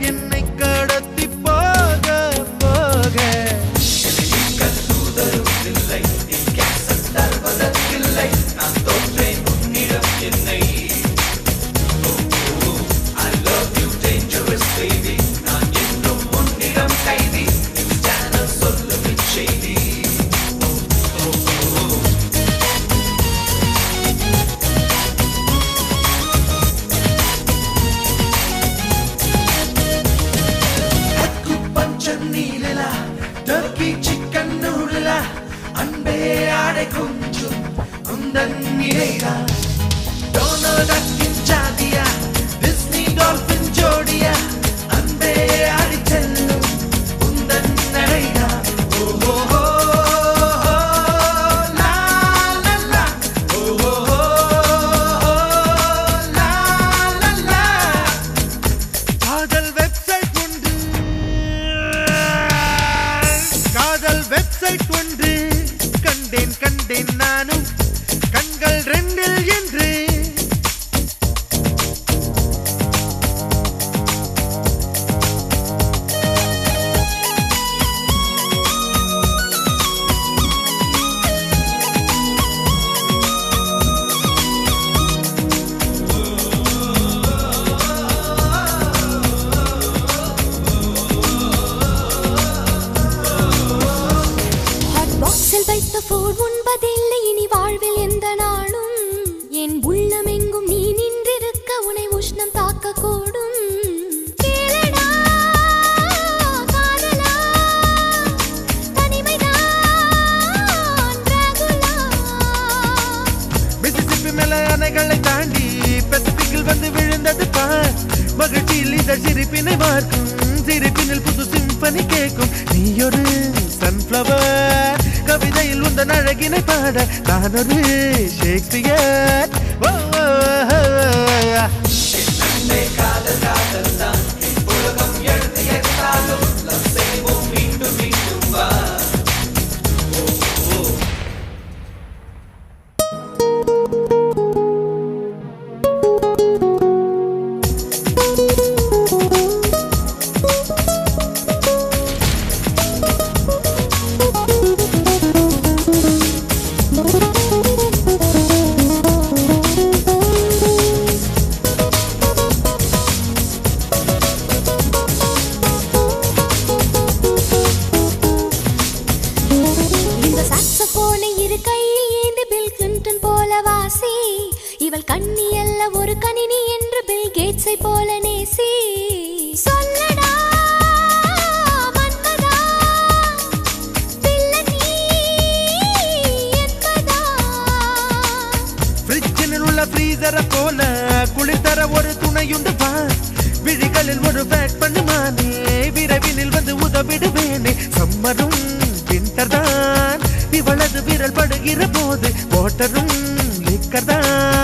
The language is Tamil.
என்னை கடத்தி போக போக நான் தோற்றேன் உன்னிடம் என்னை I love you dangerous baby நான் என்றும் உன்னிடம் கைதி சேனல் சொல்லும் செய்தி நீலா டர்க்கி சிக்கன் நூடுலா அன்பே ஆடை கொஞ்சம் உந்தன் நிலையா டொனால்ட் டக்கின் ஜாதியா டிஸ்னி டால்பின் ஜோடியா அன்பே ஆடி செல்லும் உந்தன் நடையா ஓஹோ லா லா லா ஓஹோ லா லா லா காதல் வெப்சைட் ஒன்று கண்டேன் நானும் கண்கள் ரெண்டில் என்று வைத்த போர் உண்பதில்லை இனி வாழ்வில் எந்த நாளும் என் உள்ளமெங்கும் நீ நின்றிருக்க உனை உஷ்ணம் தாக்க கூடும் கேளடா காதலா தனிமைதான் ராகுலா மிசிசிப்பி மேல அணைகளை தாண்டி பசிபிக்கில் வந்து விழுந்தது பார் மகிழ்ச்சியில் இதழ் சிரிப்பினை பார்க்கும் சிரிப்பினில் புது சிம்பனி கேட்கும் நீ ஒரு சன்ஃப்ளவர் கவிதையில் உந்தன் அழகினை பாட நான் ஒரு ஷேக்ஸ்பியர் காதல் காதல் தான் உலகம் எழுதி எடுத்தாலும் செய்வோம் மீண்டும் மீண்டும் வா இவள் கண்ணி அல்ல ஒரு கணினி என்று பில் கேட்ஸை போல நேசி சொல்லடா மன்மதா பிள்ளை என்பதா ஃப்ரிட்ஜினில் உள்ள ஃப்ரீசரை போல குளிர் தர ஒரு துணையுண்டு வா விழிகளில் ஒரு பேக் பண்ணுமானே விரைவினில் வந்து உதவிடுவேனே சம்மரும் வின்டர் தான் இவளது விரல் படுகிற போது வாட்டரும் லிக்கர் தான்